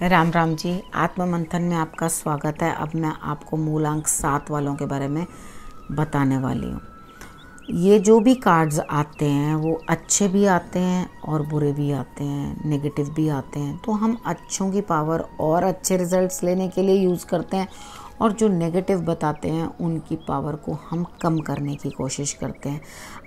राम राम जी। आत्म मंथन में आपका स्वागत है। अब मैं आपको मूलांक 7 वालों के बारे में बताने वाली हूँ। ये जो भी कार्ड्स आते हैं वो अच्छे भी आते हैं और बुरे भी आते हैं, नेगेटिव भी आते हैं। तो हम अच्छों की पावर और अच्छे रिजल्ट्स लेने के लिए यूज़ करते हैं, और जो नेगेटिव बताते हैं उनकी पावर को हम कम करने की कोशिश करते हैं।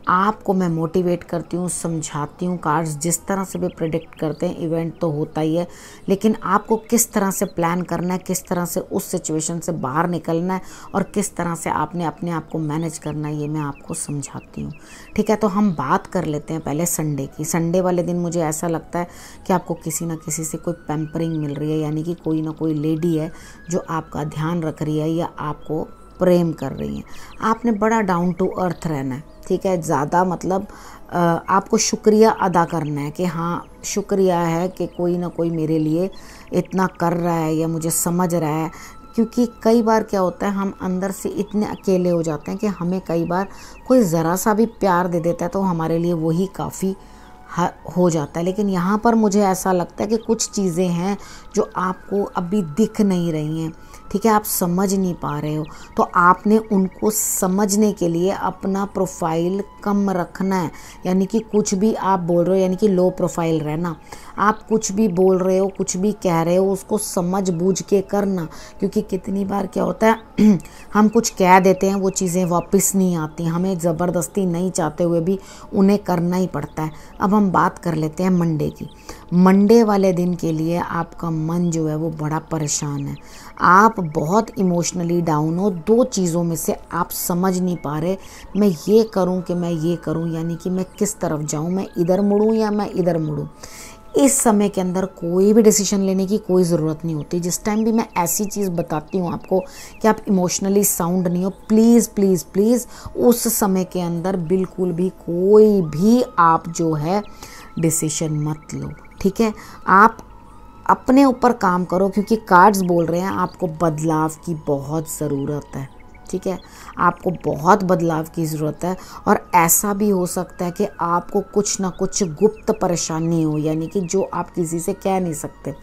आपको मैं मोटिवेट करती हूँ, समझाती हूँ। कार्ड्स जिस तरह से भी प्रेडिक्ट करते हैं, इवेंट तो होता ही है, लेकिन आपको किस तरह से प्लान करना है, किस तरह से उस सिचुएशन से बाहर निकलना है और किस तरह से आपने अपने आप को मैनेज करना है, ये मैं आपको समझाती हूँ। ठीक है, तो हम बात कर लेते हैं पहले संडे की। संडे वाले दिन मुझे ऐसा लगता है कि आपको किसी ना किसी से कोई पैम्परिंग मिल रही है, यानी कि कोई ना कोई लेडी है जो आपका ध्यान रख रही है या आपको प्रेम कर रही है। आपने बड़ा डाउन टू अर्थ रहना है। ठीक है, ज़्यादा मतलब आपको शुक्रिया अदा करना है कि हाँ, शुक्रिया है कि कोई ना कोई मेरे लिए इतना कर रहा है या मुझे समझ रहा है। क्योंकि कई बार क्या होता है, हम अंदर से इतने अकेले हो जाते हैं कि हमें कई बार कोई ज़रा सा भी प्यार दे देता है तो हमारे लिए वही काफ़ी हो जाता है। लेकिन यहाँ पर मुझे ऐसा लगता है कि कुछ चीज़ें हैं जो आपको अभी दिख नहीं रही हैं। ठीक है, आप समझ नहीं पा रहे हो, तो आपने उनको समझने के लिए अपना प्रोफाइल कम रखना है। यानी कि कुछ भी आप बोल रहे हो, यानी कि लो प्रोफाइल रहना। आप कुछ भी बोल रहे हो, कुछ भी कह रहे हो, उसको समझ बूझ के करना। क्योंकि कितनी बार क्या होता है हम कुछ कह देते हैं, वो चीज़ें वापस नहीं आती, हमें ज़बरदस्ती नहीं चाहते हुए भी उन्हें करना ही पड़ता है। अब हम बात कर लेते हैं मंडे की। मंडे वाले दिन के लिए आपका मन जो है वो बड़ा परेशान है। आप बहुत इमोशनली डाउन हो। दो चीज़ों में से आप समझ नहीं पा रहे, मैं ये करूं कि मैं ये करूं, यानी कि मैं किस तरफ जाऊं, मैं इधर मुड़ूं या मैं इधर मुड़ूं। इस समय के अंदर कोई भी डिसीजन लेने की कोई ज़रूरत नहीं होती। जिस टाइम भी मैं ऐसी चीज़ बताती हूँ आपको कि आप इमोशनली साउंड नहीं हो, प्लीज़ प्लीज़ प्लीज़ उस समय के अंदर बिल्कुल भी कोई भी आप जो है डिसीजन मत लो। ठीक है, आप अपने ऊपर काम करो, क्योंकि कार्ड्स बोल रहे हैं आपको बदलाव की बहुत ज़रूरत है। ठीक है, आपको बहुत बदलाव की ज़रूरत है। और ऐसा भी हो सकता है कि आपको कुछ ना कुछ गुप्त परेशानी हो, यानी कि जो आप किसी से कह नहीं सकते।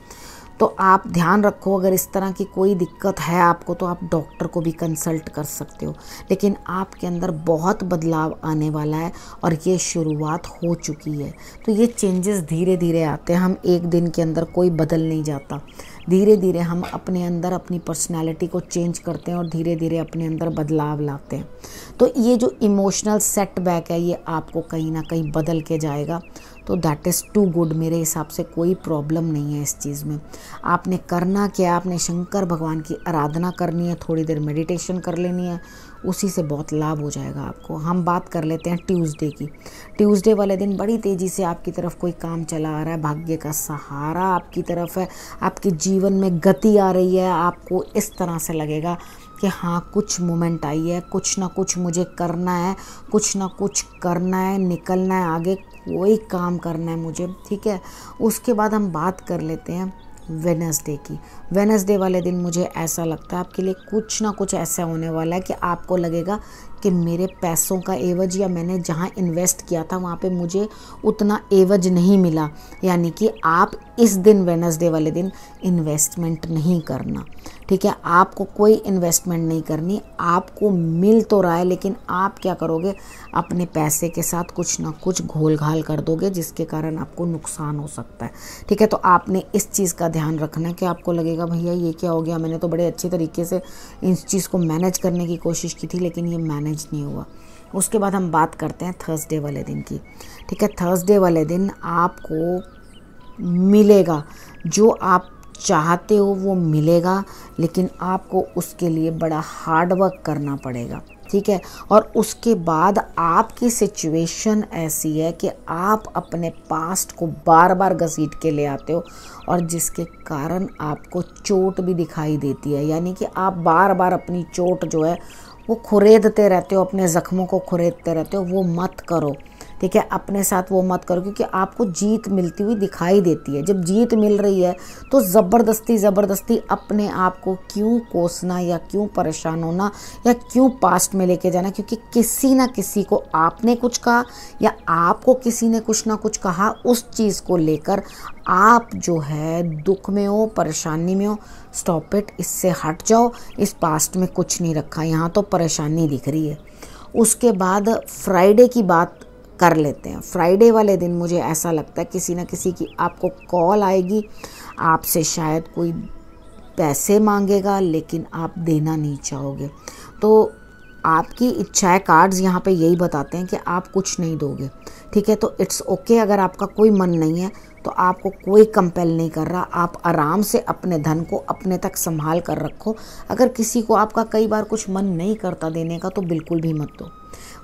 तो आप ध्यान रखो, अगर इस तरह की कोई दिक्कत है आपको तो आप डॉक्टर को भी कंसल्ट कर सकते हो। लेकिन आपके अंदर बहुत बदलाव आने वाला है और ये शुरुआत हो चुकी है। तो ये चेंजेस धीरे धीरे आते हैं। हम एक दिन के अंदर कोई बदल नहीं जाता। धीरे धीरे हम अपने अंदर अपनी पर्सनैलिटी को चेंज करते हैं और धीरे धीरे अपने अंदर बदलाव लाते हैं। तो ये जो इमोशनल सेटबैक है ये आपको कहीं ना कहीं बदल के जाएगा। तो दैट इज़ टू गुड। मेरे हिसाब से कोई प्रॉब्लम नहीं है इस चीज़ में। आपने करना क्या, आपने शंकर भगवान की आराधना करनी है, थोड़ी देर मेडिटेशन कर लेनी है, उसी से बहुत लाभ हो जाएगा आपको। हम बात कर लेते हैं ट्यूसडे की। ट्यूसडे वाले दिन बड़ी तेज़ी से आपकी तरफ कोई काम चला आ रहा है, भाग्य का सहारा आपकी तरफ है, आपके जीवन में गति आ रही है। आपको इस तरह से लगेगा कि हाँ, कुछ मोमेंट आई है, कुछ ना कुछ मुझे करना है, कुछ ना कुछ करना है, निकलना है आगे, कोई काम करना है मुझे। ठीक है, उसके बाद हम बात कर लेते हैं वेडनेसडे की। वेडनेसडे वाले दिन मुझे ऐसा लगता है आपके लिए कुछ ना कुछ ऐसा होने वाला है कि आपको लगेगा कि मेरे पैसों का एवज या मैंने जहाँ इन्वेस्ट किया था वहाँ पे मुझे उतना एवज नहीं मिला। यानी कि आप इस दिन वेडनेसडे वाले दिन इन्वेस्टमेंट नहीं करना। ठीक है, आपको कोई इन्वेस्टमेंट नहीं करनी। आपको मिल तो रहा है, लेकिन आप क्या करोगे, अपने पैसे के साथ कुछ ना कुछ घोल घाल कर दोगे, जिसके कारण आपको नुकसान हो सकता है। ठीक है, तो आपने इस चीज़ का ध्यान रखना है कि आपको लगेगा भैया ये क्या हो गया, मैंने तो बड़े अच्छे तरीके से इस चीज़ को मैनेज करने की कोशिश की थी लेकिन ये मैनेज नहीं हुआ। उसके बाद हम बात करते हैं थर्सडे वाले दिन की। ठीक है, थर्सडे वाले दिन आपको मिलेगा जो आप चाहते हो, वो मिलेगा, लेकिन आपको उसके लिए बड़ा हार्ड वर्क करना पड़ेगा। ठीक है, और उसके बाद आपकी सिचुएशन ऐसी है कि आप अपने पास्ट को बार बार घसीट के ले आते हो और जिसके कारण आपको चोट भी दिखाई देती है। यानी कि आप बार बार अपनी चोट जो है वो खुरेदते रहते हो, अपने ज़ख्मों को खुरेदते रहते हो। वो मत करो। ठीक है, अपने साथ वो मत करो, क्योंकि आपको जीत मिलती हुई दिखाई देती है। जब जीत मिल रही है तो ज़बरदस्ती अपने आप को क्यों कोसना या क्यों परेशान होना या क्यों पास्ट में लेके जाना, क्योंकि किसी ना किसी को आपने कुछ कहा या आपको किसी ने कुछ ना कुछ कहा, उस चीज़ को लेकर आप जो है दुख में हो, परेशानी में हो। स्टॉप इट, इससे हट जाओ। इस पास्ट में कुछ नहीं रखा, यहाँ तो परेशानी दिख रही है। उसके बाद फ्राइडे की बात कर लेते हैं। फ्राइडे वाले दिन मुझे ऐसा लगता है किसी न किसी की आपको कॉल आएगी, आपसे शायद कोई पैसे मांगेगा लेकिन आप देना नहीं चाहोगे, तो आपकी इच्छाएं कार्ड्स यहाँ पे यही बताते हैं कि आप कुछ नहीं दोगे। ठीक है, तो इट्स ओके अगर आपका कोई मन नहीं है तो आपको कोई कंपेल नहीं कर रहा, आप आराम से अपने धन को अपने तक संभाल कर रखो। अगर किसी को आपका कई बार कुछ मन नहीं करता देने का तो बिल्कुल भी मत दो।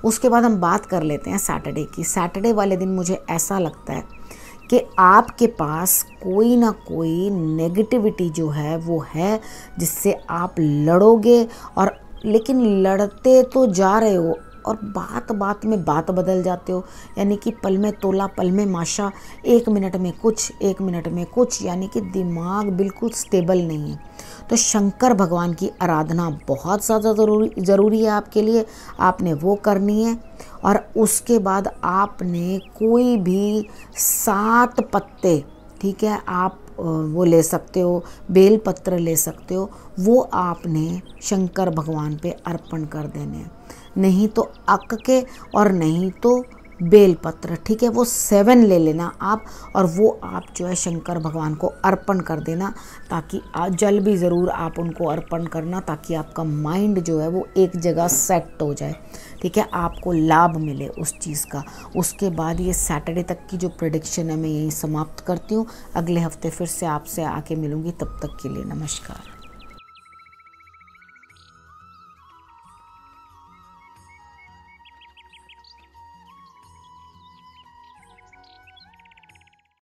उसके बाद हम बात कर लेते हैं सैटरडे की। सैटरडे वाले दिन मुझे ऐसा लगता है कि आपके पास कोई ना कोई नेगेटिविटी जो है वो है, जिससे आप लड़ोगे, और लेकिन लड़ते तो जा रहे हो और बात बात में बात बदल जाते हो, यानी कि पल में तोला पल में माशा, 1 मिनट में कुछ 1 मिनट में कुछ, यानी कि दिमाग बिल्कुल स्टेबल नहीं है। तो शंकर भगवान की आराधना बहुत ज़्यादा ज़रूरी है आपके लिए, आपने वो करनी है। और उसके बाद आपने कोई भी 7 पत्ते, ठीक है, आप वो ले सकते हो, बेल पत्र ले सकते हो, वो आपने शंकर भगवान पे अर्पण कर देने हैं। नहीं तो अक के और नहीं तो बेल पत्र, ठीक है, वो 7 ले लेना आप, और वो आप जो है शंकर भगवान को अर्पण कर देना, ताकि जल भी ज़रूर आप उनको अर्पण करना, ताकि आपका माइंड जो है वो एक जगह सेट हो जाए। ठीक है, आपको लाभ मिले उस चीज़ का। उसके बाद ये सैटरडे तक की जो प्रेडिक्शन है मैं यही समाप्त करती हूँ। अगले हफ्ते फिर से आपसे आके मिलूँगी, तब तक के लिए नमस्कार।